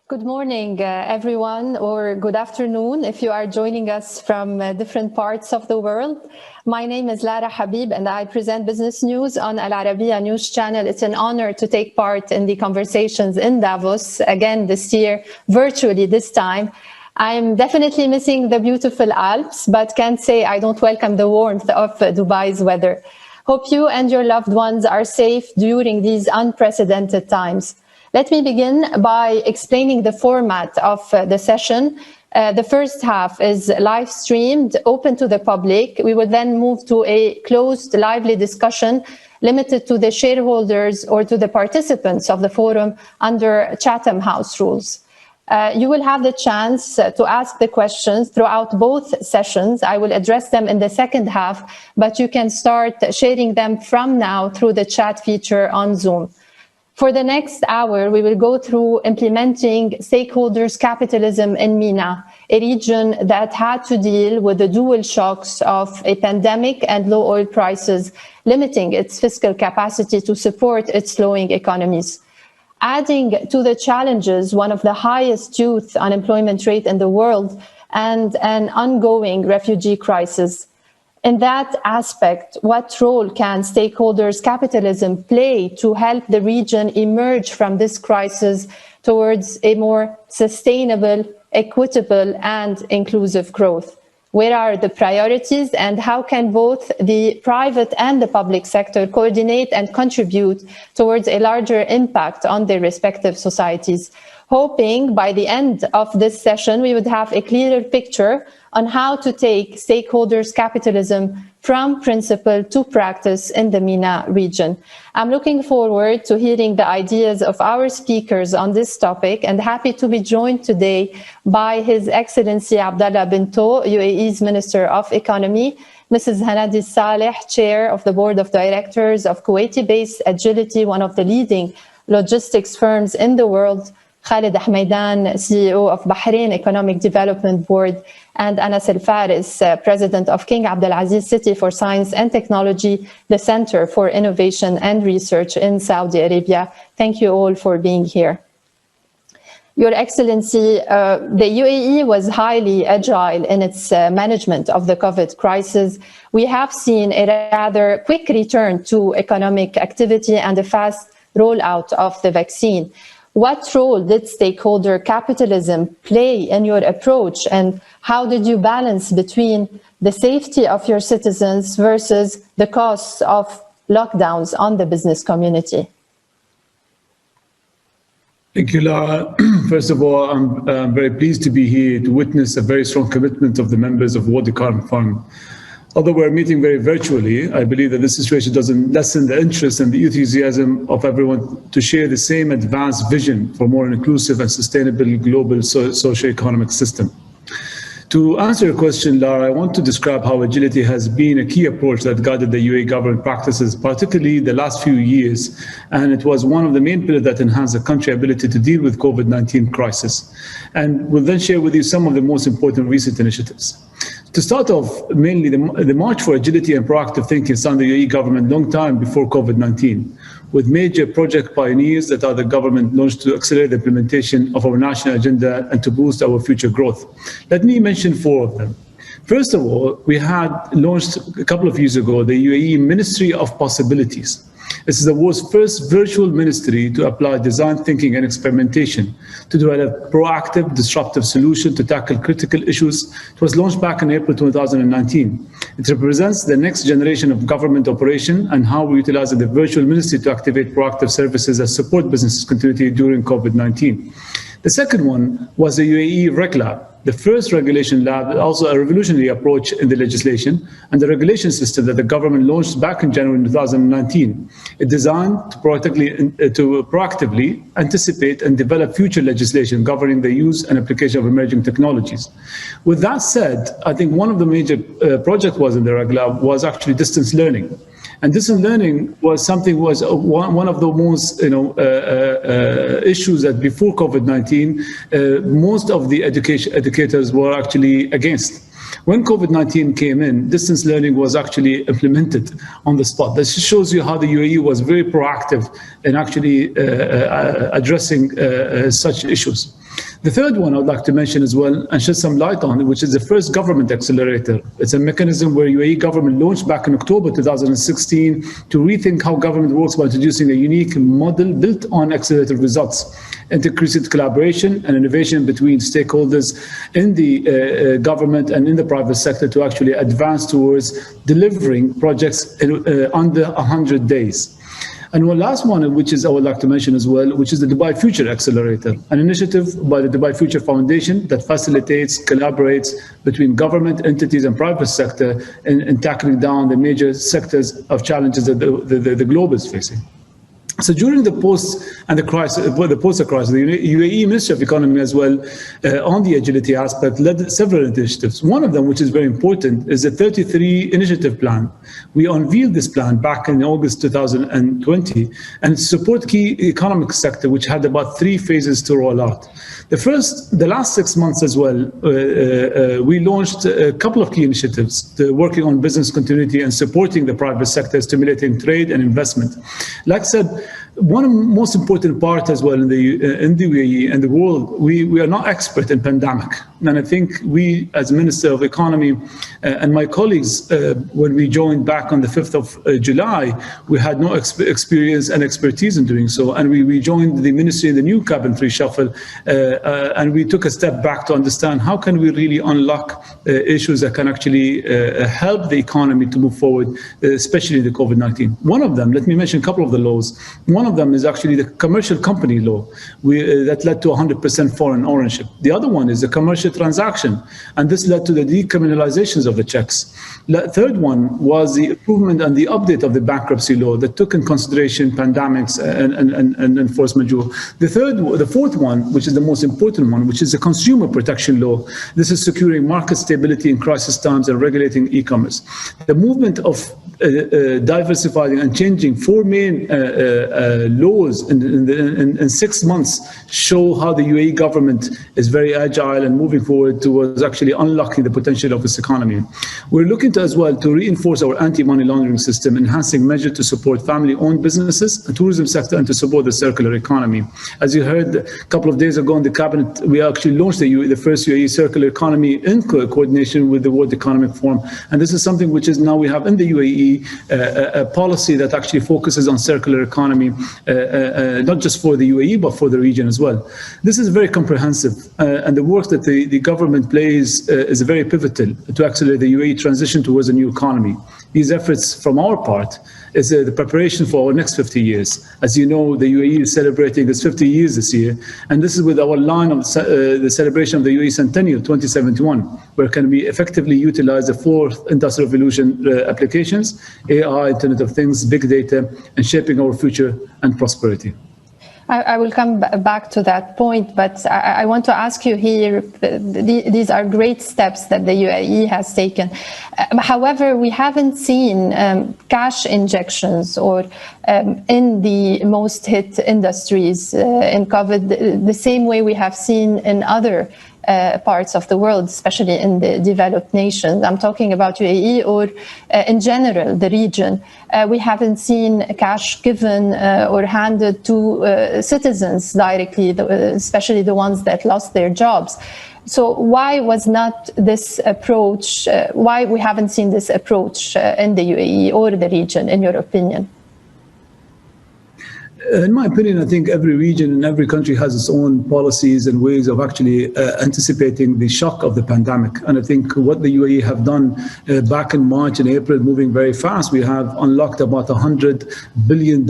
Good morning, everyone, or good afternoon if you are joining us from different parts of the world. My name is Lara Habib and I present business news on Al Arabiya News Channel. It's an honor to take part in the conversations in Davos, again this year, virtually this time. I'm definitely missing the beautiful Alps, but can't say I don't welcome the warmth of Dubai's weather. Hope you and your loved ones are safe during these unprecedented times. Let me begin by explaining the format of the session. The first half is live streamed, open to the public. We will then move to a closed, lively discussion limited to the shareholders or to the participants of the forum under Chatham House rules. You will have the chance to ask the questions throughout both sessions. I will address them in the second half, but you can start sharing them from now through the chat feature on Zoom. For the next hour, we will go through implementing stakeholders capitalism in MENA, a region that had to deal with the dual shocks of a pandemic and low oil prices, limiting its fiscal capacity to support its slowing economies. Adding to the challenges, one of the highest youth unemployment rate in the world and an ongoing refugee crisis. In that aspect, what role can stakeholders capitalism play to help the region emerge from this crisis towards a more sustainable, equitable, and inclusive growth? Where are the priorities and how can both the private and the public sector coordinate and contribute towards a larger impact on their respective societies? Hoping by the end of this session, we would have a clearer picture on how to take stakeholders capitalism from principle to practice in the MENA region. I'm looking forward to hearing the ideas of our speakers on this topic and happy to be joined today by His Excellency Abdallah Binto, UAE's Minister of Economy, Mrs. Hanadi Saleh, Chair of the Board of Directors of Kuwaiti-based Agility, one of the leading logistics firms in the world, Khalid Ahmeidan, CEO of Bahrain Economic Development Board, and Anas Al Faris, President of King Abdulaziz City for Science and Technology, the Center for Innovation and Research in Saudi Arabia. Thank you all for being here. Your Excellency, the UAE was highly agile in its management of the COVID crisis. We have seen a rather quick return to economic activity and a fast rollout of the vaccine. What role did stakeholder capitalism play in your approach, and how did you balance between the safety of your citizens versus the costs of lockdowns on the business community? Thank you, Lara. First of all, I'm very pleased to be here to witness a very strong commitment of the members of World Economic Forum. Although we're meeting very virtually, I believe that this situation doesn't lessen the interest and the enthusiasm of everyone to share the same advanced vision for more inclusive and sustainable global socio-economic system. To answer your question, Lara, I want to describe how agility has been a key approach that guided the UAE government practices, particularly the last few years, and it was one of the main pillars that enhanced the country's ability to deal with COVID-19 crisis. And we'll then share with you some of the most important recent initiatives. To start off, mainly the March for Agility and Proactive Thinking started the UAE government long time before COVID-19, with major project pioneers that the government launched to accelerate the implementation of our national agenda and to boost our future growth. Let me mention four of them. First of all, we had launched a couple of years ago the UAE Ministry of Possibilities. This is the world's first virtual ministry to apply design thinking and experimentation to develop proactive, disruptive solutions to tackle critical issues. It was launched back in April 2019. It represents the next generation of government operation and how we utilize the virtual ministry to activate proactive services that support business continuity during COVID-19. The second one was the UAE Reg Lab, the first regulation lab, also a revolutionary approach in the legislation and the regulation system that the government launched back in January 2019. It's designed to proactively anticipate and develop future legislation governing the use and application of emerging technologies. With that said, I think one of the major projects was in the Reg Lab was actually distance learning. And distance learning was one of the most issues that before COVID-19, most of the educators were actually against. When COVID-19 came in, distance learning was actually implemented on the spot. This shows you how the UAE was very proactive in actually addressing such issues. The third one I would like to mention as well and shed some light on, which is the first government accelerator. It's a mechanism where UAE government launched back in October 2016 to rethink how government works by introducing a unique model built on accelerated results, increased collaboration and innovation between stakeholders in the government and in the private sector to actually advance towards delivering projects in under 100 days. And one last one, which is I would like to mention as well, which is the Dubai Future Accelerator, an initiative by the Dubai Future Foundation that facilitates, collaborates between government entities and private sector in tackling down the major sectors of challenges that the globe is facing. So during the post and the crisis, the post-crisis, the UAE Ministry of Economy as well, on the agility aspect, led several initiatives. One of them, which is very important, is the 33 initiative plan. We unveiled this plan back in August 2020 and support key economic sector, which had about 3 phases to roll out. The last 6 months as well, we launched a couple of key initiatives, working on business continuity and supporting the private sector, stimulating trade and investment. Like I said, one of the most important part as well in the UAE and the world, we are not expert in pandemic. And I think we, as Minister of Economy and my colleagues, when we joined back on the 5th of July, we had no experience and expertise in doing so. And we joined the ministry in the new cabinet reshuffle, and we took a step back to understand how can we really unlock issues that can actually help the economy to move forward, especially the COVID-19. One of them, let me mention a couple of the laws. One of them is actually the commercial company law that led to 100% foreign ownership. The other one is the commercial transaction, and this led to the decriminalizations of the checks. The third one was the improvement and the update of the bankruptcy law that took in consideration pandemics and force majeure. The fourth one, which is the most important one, which is the consumer protection law. This is securing market stability in crisis times and regulating e-commerce. The movement of diversifying and changing 4 main laws in 6 months show how the UAE government is very agile and moving forward towards actually unlocking the potential of its economy. We're looking to as well to reinforce our anti-money laundering system, enhancing measures to support family-owned businesses and tourism sector and to support the circular economy. As you heard a couple of days ago in the cabinet, we actually launched the first UAE circular economy in coordination with the World Economic Forum. And this is something which is now we have in the UAE a policy that actually focuses on circular economy, not just for the UAE, but for the region as well. This is very comprehensive, and the work that the government plays is very pivotal to accelerate the UAE transition towards a new economy. These efforts from our part is the preparation for our next 50 years. As you know, the UAE is celebrating its 50 years this year, and this is with our line of the celebration of the UAE Centennial 2071, where can we effectively utilize the 4th Industrial Revolution applications, AI, Internet of Things, big data, and shaping our future and prosperity. I will come back to that point, but I want to ask you here, these are great steps that the UAE has taken. However, we haven't seen cash injections or in the most hit industries in COVID the same way we have seen in other parts of the world, especially in the developed nations. I'm talking about UAE or in general, the region. We haven't seen cash given or handed to citizens directly, especially the ones that lost their jobs. So why was not this approach, why we haven't seen this approach in the UAE or the region, in your opinion? In my opinion, I think every region and every country has its own policies and ways of actually anticipating the shock of the pandemic. And I think what the UAE have done back in March and April, moving very fast, we have unlocked about $100 billion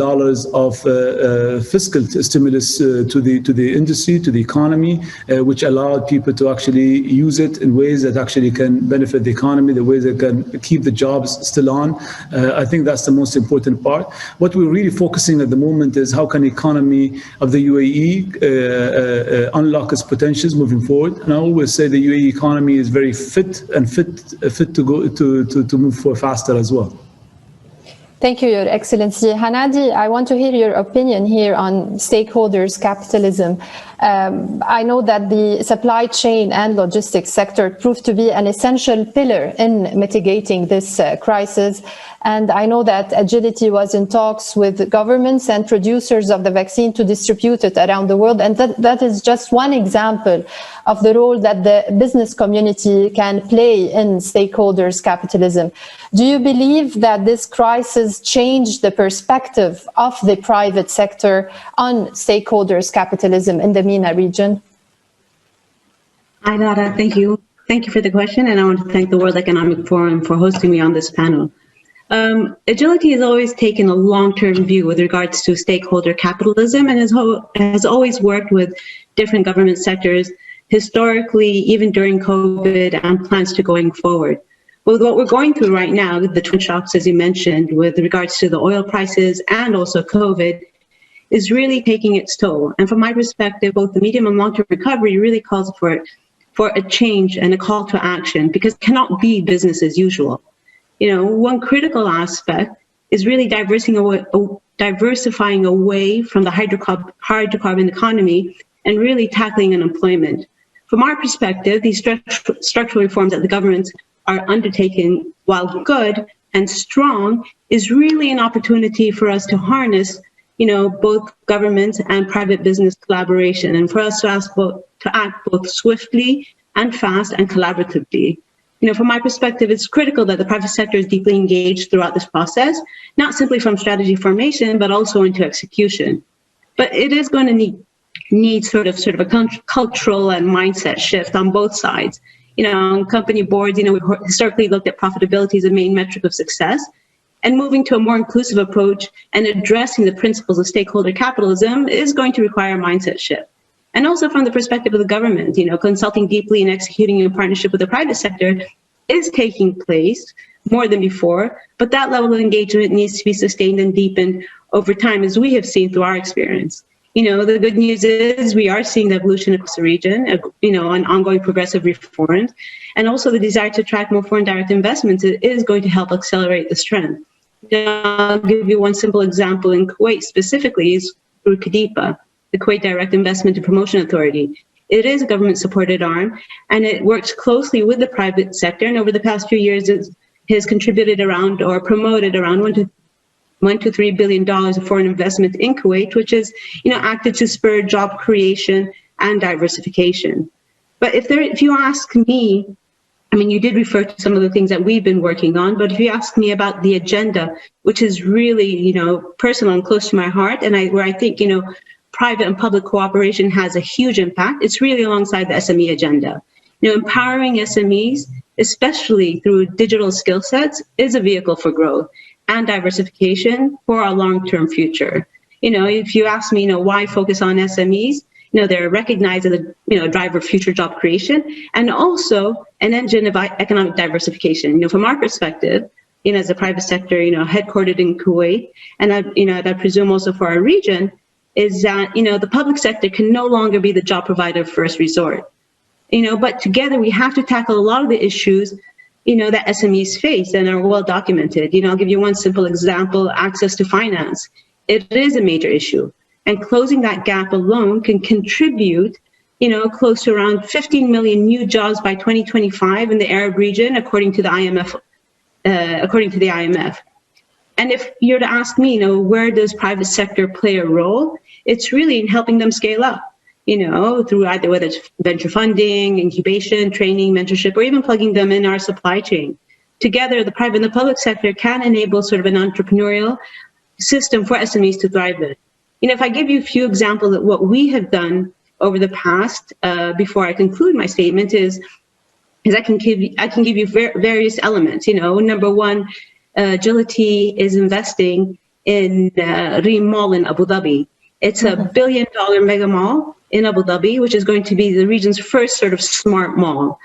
of fiscal stimulus to the industry, to the economy, which allowed people to actually use it in ways that actually can benefit the economy, the ways that can keep the jobs still on. I think that's the most important part. What we're really focusing at the moment is how can the economy of the UAE unlock its potentials moving forward. And I always say the UAE economy is very fit to go to move forward faster as well. Thank you, Your Excellency. Hanadi, I want to hear your opinion here on stakeholders capitalism. I know that the supply chain and logistics sector proved to be an essential pillar in mitigating this crisis. And I know that Agility was in talks with governments and producers of the vaccine to distribute it around the world. And that is just one example of the role that the business community can play in stakeholders capitalism. Do you believe that this crisis changed the perspective of the private sector on stakeholders capitalism in the MENA region? Hi, Lara. Thank you. Thank you for the question. And I want to thank the World Economic Forum for hosting me on this panel. Agility has always taken a long-term view with regards to stakeholder capitalism and has always worked with different government sectors historically, even during COVID, and plans to going forward. With what we're going through right now, the twin shocks, as you mentioned, with regards to the oil prices and also COVID, is really taking its toll. And from my perspective, both the medium and long-term recovery really calls for a change and a call to action, because it cannot be business as usual. You know, one critical aspect is really diversifying away from the hydrocarbon economy and really tackling unemployment. From our perspective, these structural reforms that the governments are undertaking, while good and strong, is really an opportunity for us to harness, you know, both government and private business collaboration, and for us to act both swiftly and fast and collaboratively. You know, from my perspective, it's critical that the private sector is deeply engaged throughout this process, not simply from strategy formation, but also into execution. But it is going to need sort of a cultural and mindset shift on both sides. You know, on company boards, you know, we've historically looked at profitability as a main metric of success, and moving to a more inclusive approach and addressing the principles of stakeholder capitalism is going to require a mindset shift. And also from the perspective of the government, you know, consulting deeply and executing in partnership with the private sector is taking place more than before, but that level of engagement needs to be sustained and deepened over time, as we have seen through our experience. You know, the good news is we are seeing the evolution across the region, you know, on ongoing progressive reforms, and also the desire to attract more foreign direct investments is going to help accelerate this trend. I'll give you one simple example. In Kuwait specifically is through KDIPA, the Kuwait Direct Investment and Promotion Authority. It is a government-supported arm, and it works closely with the private sector. And over the past few years, it has contributed around or promoted around $1 to $3 billion of foreign investment in Kuwait, which is, you know, acted to spur job creation and diversification. But if you ask me, I mean, you did refer to some of the things that we've been working on, but if you ask me about the agenda, which is really, you know, personal and close to my heart, and where I think, you know, private and public cooperation has a huge impact, it's really alongside the SME agenda. You know, empowering SMEs, especially through digital skill sets, is a vehicle for growth and diversification for our long-term future. You know, if you ask me, you know, why focus on SMEs, you know, they're recognized as a, you know, driver of future job creation and also an engine of economic diversification. You know, from our perspective, you know, as a private sector, you know, headquartered in Kuwait, and I presume also for our region, is that, you know, the public sector can no longer be the job provider of first resort. You know, but together we have to tackle a lot of the issues, you know, that SMEs face and are well documented. You know, I'll give you one simple example: access to finance. It is a major issue, and closing that gap alone can contribute, you know, close to around 15 million new jobs by 2025 in the Arab region, according to the IMF. And if you're to ask me, you know, where does private sector play a role? It's really in helping them scale up, you know, through either whether it's venture funding, incubation, training, mentorship, or even plugging them in our supply chain. Together, the private and the public sector can enable sort of an entrepreneurial system for SMEs to thrive in. You know, if I give you a few examples of what we have done over the past, before I conclude my statement, is I can give you various elements. You know, number one, Agility is investing in Reem Mall in Abu Dhabi. It's a $1 billion mega mall in Abu Dhabi, which is going to be the region's first sort of smart mall.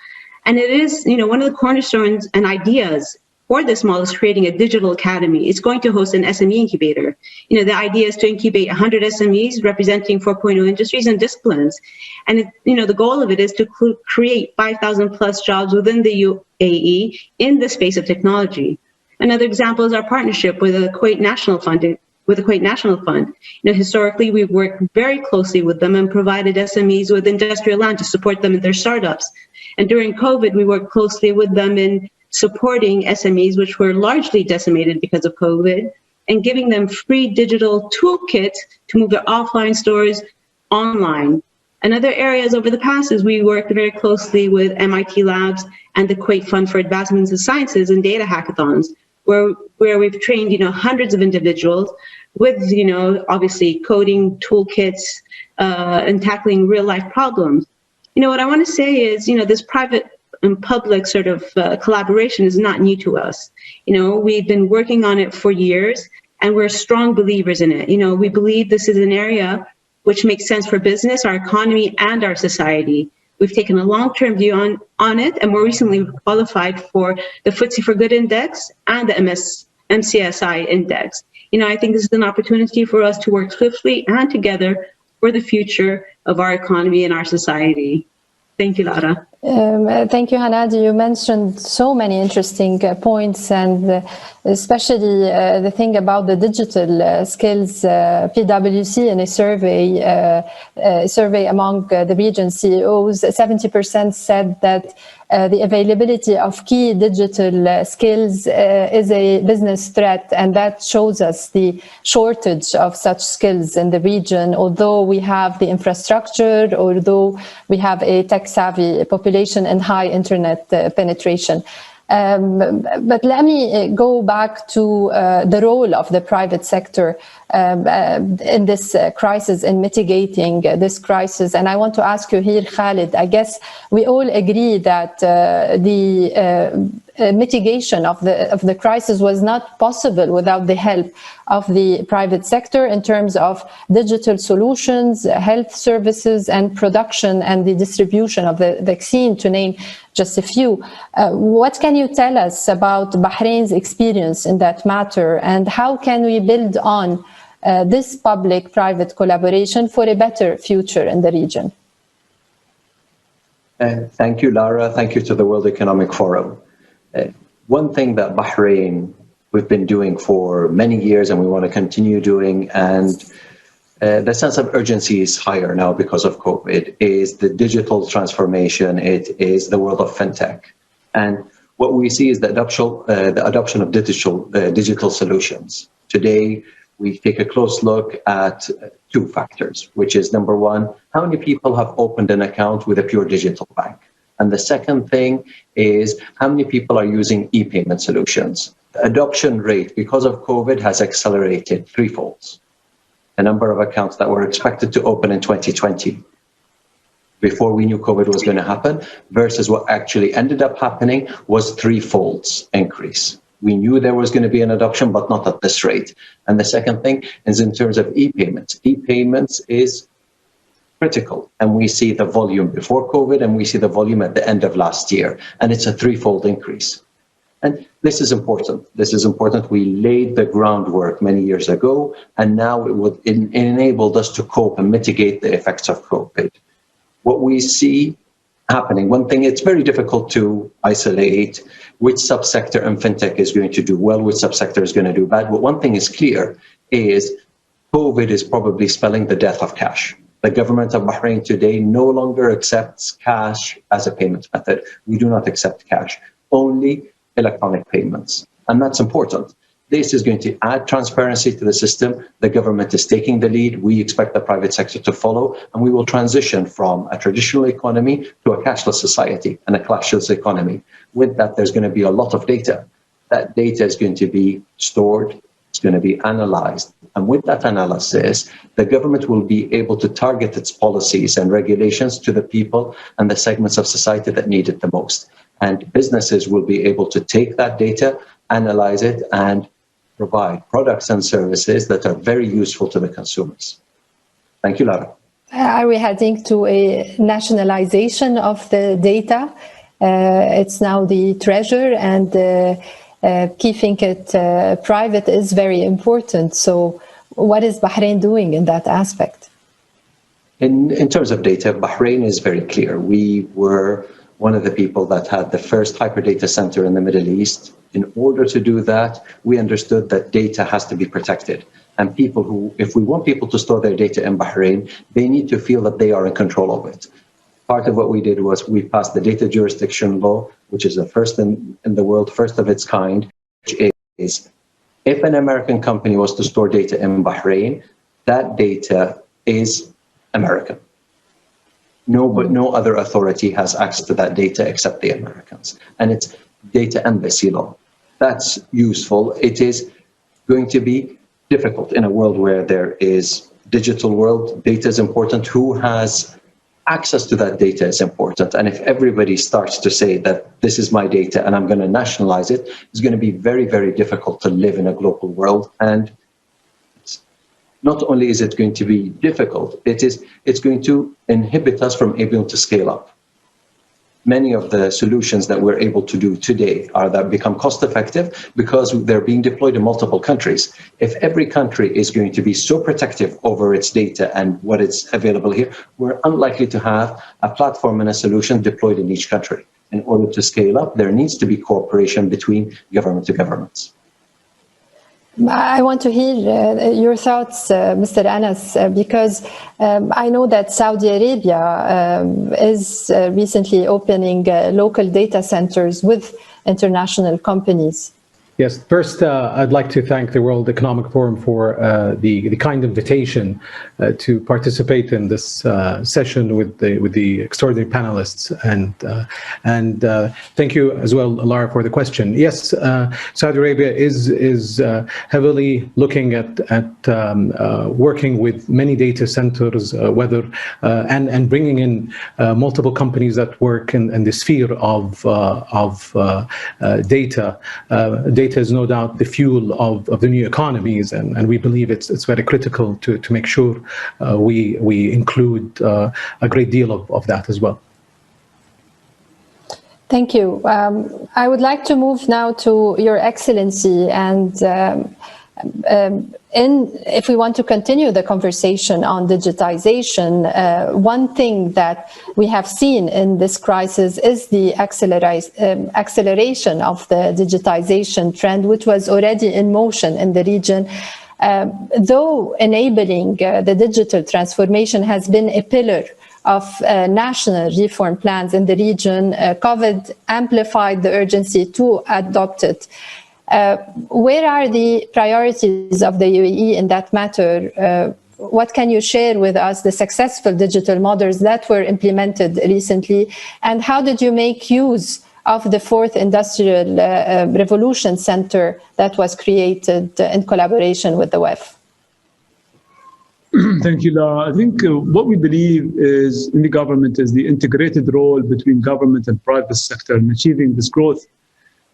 And it is, you know, one of the cornerstones and ideas for this mall is creating a digital academy. It's going to host an SME incubator. You know, the idea is to incubate 100 SMEs representing 4.0 industries and disciplines. And, you know, the goal of it is to create 5,000 plus jobs within the UAE in the space of technology. Another example is our partnership with the Kuwait National Fund with the Kuwait National Fund. Historically, we've worked very closely with them and provided SMEs with industrial land to support them in their startups. And during COVID, we worked closely with them in supporting SMEs, which were largely decimated because of COVID, and giving them free digital toolkits to move their offline stores online. And other areas over the past is we worked very closely with MIT Labs and the Kuwait Fund for Advancements in Sciences and data hackathons, where we've trained, hundreds of individuals with, obviously coding toolkits and tackling real life problems. What I want to say is, this private and public sort of collaboration is not new to us. We've been working on it for years, and we're strong believers in it. We believe this is an area which makes sense for business, our economy, and our society. We've taken a long-term view on it, and more recently we've qualified for the FTSE for Good Index and the MCSI Index. I think this is an opportunity for us to work swiftly and together for the future of our economy and our society. Thank you, Lara. Thank you, Hanadi. You mentioned so many interesting points, and especially the thing about the digital skills. PwC, in a survey among the region CEOs, 70% said that the availability of key digital skills is a business threat, and that shows us the shortage of such skills in the region. Although we have the infrastructure, although we have a tech-savvy population and high internet penetration. But let me go back to the role of the private sector in this crisis, in mitigating this crisis. And I want to ask you here, Khalid, I guess we all agree that the mitigation of the crisis was not possible without the help of the private sector in terms of digital solutions, health services, and production and the distribution of the vaccine, to name just a few. What can you tell us about Bahrain's experience in that matter, and how can we build on this public-private collaboration for a better future in the region? Thank you, Lara. Thank you to the World Economic Forum. One thing that Bahrain we've been doing for many years and we want to continue doing, and the sense of urgency is higher now because of COVID, is the digital transformation. It is the world of fintech. And what we see is the adoption of digital solutions. Today, we take a close look at two factors, which is number one, how many people have opened an account with a pure digital bank? And the second thing is how many people are using e-payment solutions? The adoption rate, because of COVID, has accelerated threefold. The number of accounts that were expected to open in 2020 before we knew COVID was going to happen versus what actually ended up happening was threefold increase. We knew there was going to be an adoption, but not at this rate. And the second thing is in terms of e-payments. E-payments is critical. And we see the volume before COVID and we see the volume at the end of last year. And it's a threefold increase. And this is important. This is important. We laid the groundwork many years ago, and now it would enable us to cope and mitigate the effects of COVID. What we see happening, one thing, it's very difficult to isolate which subsector in fintech is going to do well, which subsector is going to do bad. But one thing is clear is COVID is probably spelling the death of cash. The government of Bahrain today no longer accepts cash as a payment method. We do not accept cash, only electronic payments. And that's important. This is going to add transparency to the system. The government is taking the lead. We expect the private sector to follow, and we will transition from a traditional economy to a cashless society and a cashless economy. With that, there's going to be a lot of data. That data is going to be stored. It's going to be analyzed. And with that analysis, the government will be able to target its policies and regulations to the people and the segments of society that need it the most. And businesses will be able to take that data, analyze it, and provide products and services that are very useful to the consumers. Thank you, Lara. Are we heading to a nationalization of the data? It's now the treasure, and keeping it private is very important. So what is Bahrain doing in that aspect? In terms of data, Bahrain is very clear. We were one of the people that had the first hyperdata center in the Middle East. In order to do that, we understood that data has to be protected. And people who, if we want people to store their data in Bahrain, they need to feel that they are in control of it. Part of what we did was we passed the data jurisdiction law, which is the first in the world, first of its kind, which is if an American company was to store data in Bahrain, that data is American. No other authority has access to that data except the Americans. And it's data embassy law. That's useful. It is going to be difficult in a world where there is digital world. Data is important. Who has access to that data is important. And if everybody starts to say that this is my data and I'm going to nationalize it, it's going to be very, very difficult to live in a global world. And not only is it going to be difficult, it's going to inhibit us from able to scale up. Many of the solutions that we're able to do today are that become cost effective because they're being deployed in multiple countries. If every country is going to be so protective over its data and what is available here, we're unlikely to have a platform and a solution deployed in each country. In order to scale up, there needs to be cooperation between government to governments. I want to hear your thoughts, Mr. Anas, because I know that Saudi Arabia is recently opening local data centers with international companies. Yes, first I'd like to thank the World Economic Forum for the kind invitation to participate in this session with the extraordinary panelists, and thank you as well, Lara, for the question. Yes, Saudi Arabia is heavily looking at working with many data centers, whether and bringing in multiple companies that work in the sphere of data. Data is no doubt the fuel of the new economies, and we believe it's very critical to make sure we include a great deal of that as well. Thank you. I would like to move now to Your Excellency, and if we want to continue the conversation on digitization, one thing that we have seen in this crisis is the acceleration of the digitization trend, which was already in motion in the region. Though enabling the digital transformation has been a pillar of national reform plans in the region, COVID amplified the urgency to adopt it. Where are the priorities of the UAE in that matter? What can you share with us, the successful digital models that were implemented recently, and how did you make use of the Fourth Industrial Revolution Center that was created in collaboration with the WEF? Thank you, Lara. I think what we believe is in the government is the integrated role between government and private sector in achieving this growth.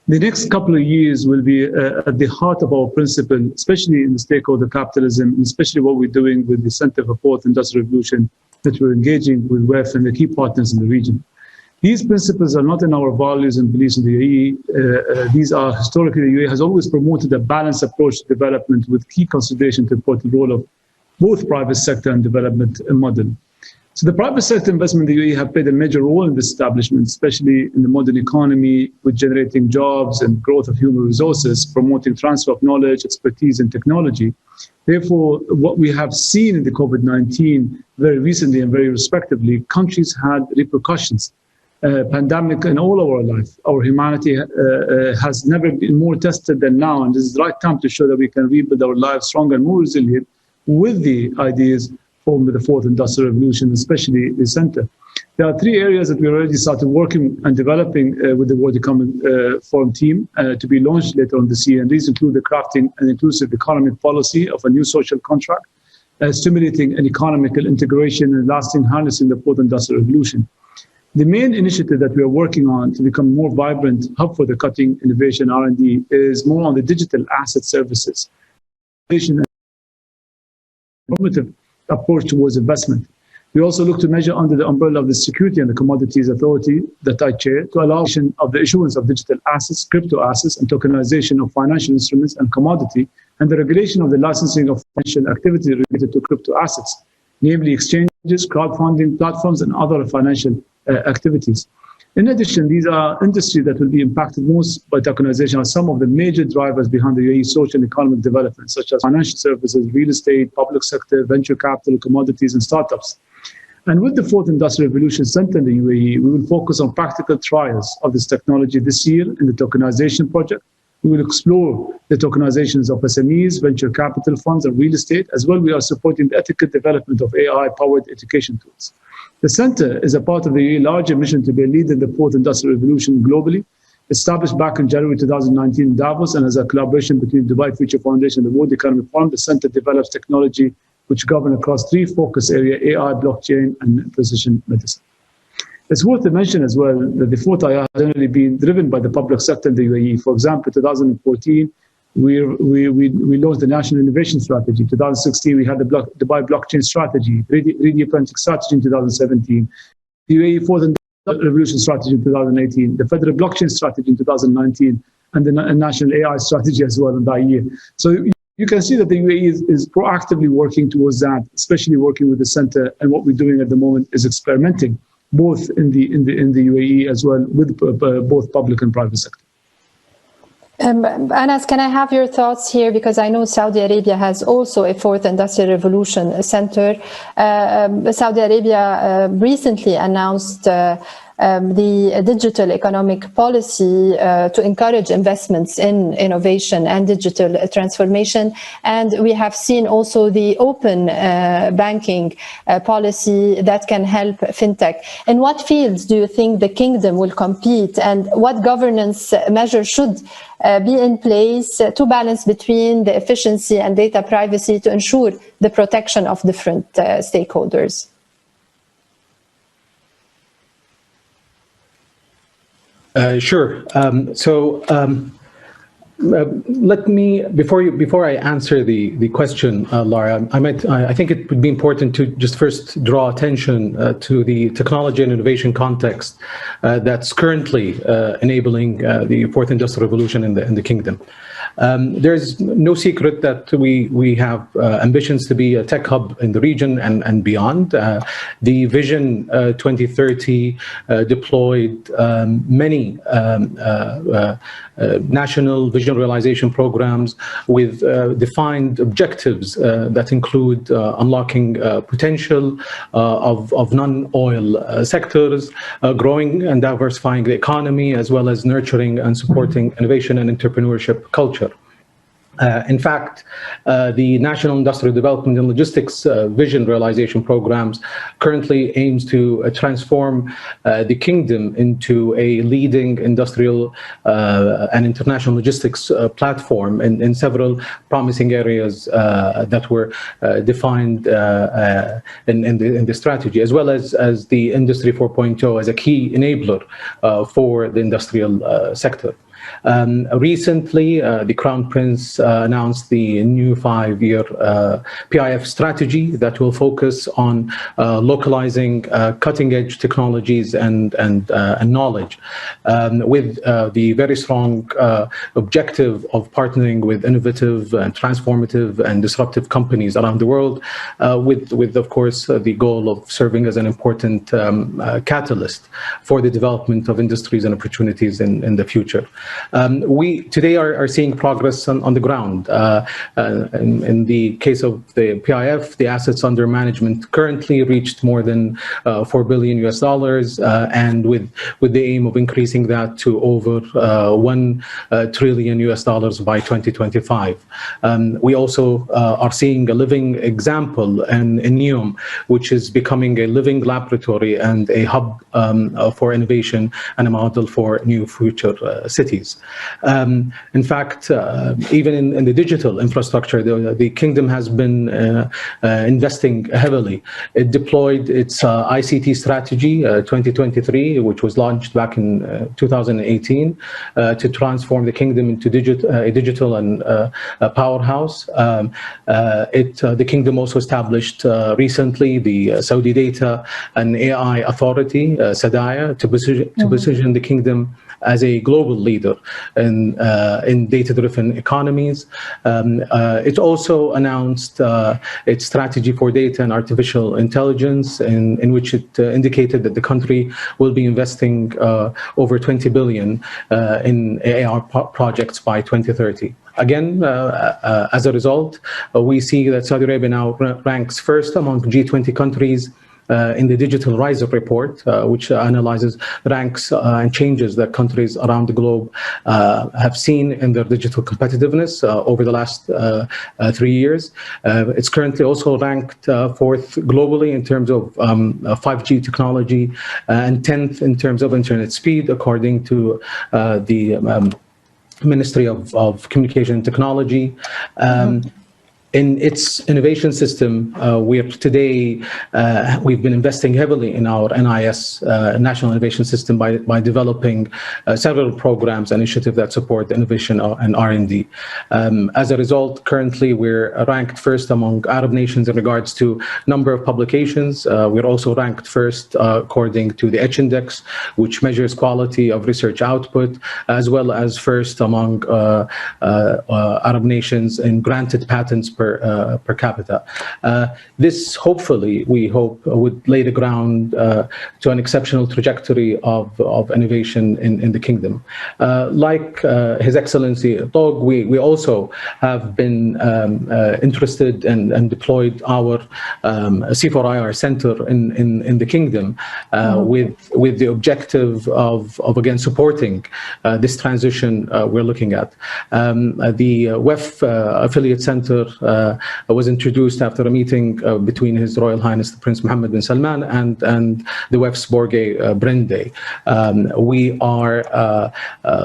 The next couple of years will be at the heart of our principle, especially in the stakeholder capitalism, and especially what we're doing with the Center for Fourth Industrial Revolution, that we're engaging with WEF and the key partners in the region. These principles are not in our values and beliefs in the UAE. These are historically, the UAE has always promoted a balanced approach to development with key consideration to support the role of both private sector and development model. So the private sector investment in the UAE have played a major role in this establishment, especially in the modern economy, with generating jobs and growth of human resources, promoting transfer of knowledge, expertise, and technology. Therefore, what we have seen in the COVID-19 very recently and very respectively, countries had repercussions. Pandemic in all our life, our humanity has never been more tested than now, and this is the right time to show that we can rebuild our lives stronger and more resilient with the ideas formed with the Fourth Industrial Revolution, especially the center. There are three areas that we already started working and developing with the World Economic Forum team to be launched later on this year, and these include the crafting an inclusive economic policy of a new social contract, stimulating an economical integration and lasting harnessing the Fourth Industrial Revolution. The main initiative that we are working on to become more vibrant hub for the cutting innovation R&D is more on the digital asset services, normative approach towards investment. We also look to measure under the umbrella of the Security and the Commodities Authority that I chair to allow of the issuance of digital assets, crypto assets, and tokenization of financial instruments and commodity, and the regulation of the licensing of financial activity related to crypto assets, namely exchanges, crowdfunding platforms, and other financial activities. In addition, these are industries that will be impacted most by tokenization are some of the major drivers behind the UAE social and economic development, such as financial services, real estate, public sector, venture capital, commodities, and startups. And with the Fourth Industrial Revolution Center in the UAE, we will focus on practical trials of this technology this year in the tokenization project. We will explore the tokenizations of SMEs, venture capital funds, and real estate. As well, we are supporting the ethical development of AI-powered education tools. The center is a part of the larger mission to be a leader in the Fourth Industrial Revolution globally. Established back in January 2019 in Davos, and as a collaboration between Dubai Future Foundation and the World Economic Forum, the center develops technology which govern across three focus areas: AI, blockchain, and precision medicine. It's worth to mention as well that the fourth IA has generally been driven by the public sector in the UAE. For example, 2014, we launched the National Innovation Strategy. 2016, we had the Dubai Blockchain Strategy, 3D Printing Strategy in 2017, the UAE Fourth Industrial Revolution Strategy in 2018, the Federal Blockchain Strategy in 2019, and the National AI Strategy as well in that year. So you can see that the UAE is proactively working towards that, especially working with the center. And what we're doing at the moment is experimenting both in the UAE as well with both public and private sector. Anas, can I have your thoughts here? Because I know Saudi Arabia has also a Fourth Industrial Revolution Center. Saudi Arabia recently announced the digital economic policy to encourage investments in innovation and digital transformation. And we have seen also the open banking policy that can help fintech. In what fields do you think the kingdom will compete, and what governance measures should be in place to balance between the efficiency and data privacy to ensure the protection of different stakeholders? Sure. Let me, before I answer the question, Lara, I think it would be important to just first draw attention to the technology and innovation context that's currently enabling the Fourth Industrial Revolution in the kingdom. There's no secret that we have ambitions to be a tech hub in the region and beyond. The Vision 2030 deployed many national vision realization programs with defined objectives that include unlocking potential of non-oil sectors, growing and diversifying the economy, as well as nurturing and supporting innovation and entrepreneurship culture. In fact, the National Industrial Development and Logistics Vision Realization Programs currently aims to transform the kingdom into a leading industrial and international logistics platform in several promising areas that were defined in the strategy, as well as the Industry 4.0 as a key enabler for the industrial sector. Recently, the Crown Prince announced the new 5-year PIF strategy that will focus on localizing cutting-edge technologies and knowledge, with the very strong objective of partnering with innovative and transformative and disruptive companies around the world, with of course the goal of serving as an important catalyst for the development of industries and opportunities in the future. We today are seeing progress on the ground. In the case of the PIF, the assets under management currently reached more than $4 billion US, and with the aim of increasing that to over $1 trillion US by 2025. We also are seeing a living example in NEOM, which is becoming a living laboratory and a hub for innovation and a model for new future cities. In fact, even in the digital infrastructure, the kingdom has been investing heavily. It deployed its ICT strategy 2023, which was launched back in 2018, to transform the kingdom into a digital and powerhouse. The kingdom also established recently the Saudi Data and AI Authority, SADAIA, to position the kingdom as a global leader leader in data-driven economies. It also announced its strategy for data and artificial intelligence, in which it indicated that the country will be investing over 20 billion in AR projects by 2030. Again, as a result, we see that Saudi Arabia now ranks first among G20 countries in the Digital Rise Up report, which analyzes, ranks, and changes that countries around the globe have seen in their digital competitiveness over the last 3 years. It's currently also ranked fourth globally in terms of 5G technology and 10th in terms of internet speed, according to the Ministry of Communication and Technology. In its innovation system, we've been investing heavily in our NIS, National Innovation System, by developing several programs and initiatives that support innovation and R&D. As a result, currently we're ranked first among Arab nations in regards to number of publications. We're also ranked first according to the H Index, which measures quality of research output, as well as first among Arab nations in granted patents per capita. This hopefully, we hope, would lay the ground to an exceptional trajectory of innovation in the kingdom. Like His Excellency Tog, we also have been interested and deployed our C4IR Center in the kingdom with the objective of again supporting this transition we're looking at. The WEF Affiliate Center was introduced after a meeting between His Royal Highness Prince Mohammed bin Salman and the WEF's Borge Brinde. We are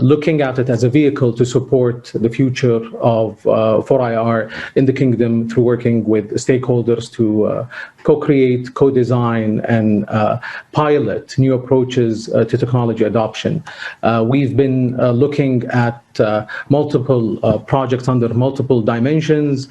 looking at it as a vehicle to support the future of 4IR in the kingdom through working with stakeholders to co-create, co-design, and pilot new approaches to technology adoption. We've been looking at multiple projects under multiple dimensions,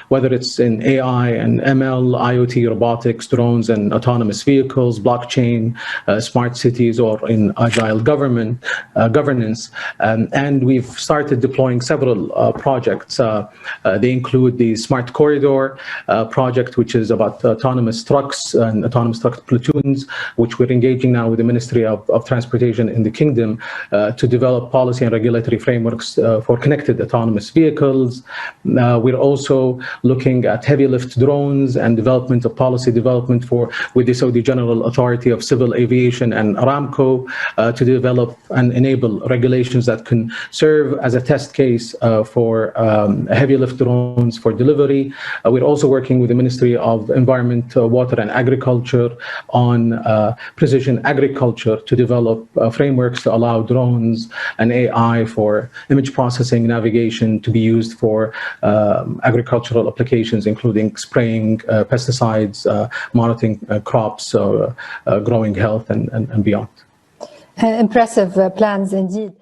whether it's in AI and ML, IoT, robotics, drones and autonomous vehicles, blockchain, smart cities, or in agile governance. And we've started deploying several projects. They include the Smart Corridor project, which is about autonomous trucks and autonomous truck platoons, which we're engaging now with the Ministry of Transportation in the Kingdom to develop policy and regulatory frameworks for connected autonomous vehicles. We're also looking at heavy lift drones and development of policy development with the Saudi General Authority of Civil Aviation and Aramco to develop and enable regulations that can serve as a test case for heavy lift drones for delivery. We're also working with the Ministry of Environment, Water and Agriculture on precision agriculture to develop frameworks to allow drones and AI for image processing, navigation to be used for agricultural applications, including spraying pesticides, monitoring crops, growing health and beyond. Impressive plans indeed.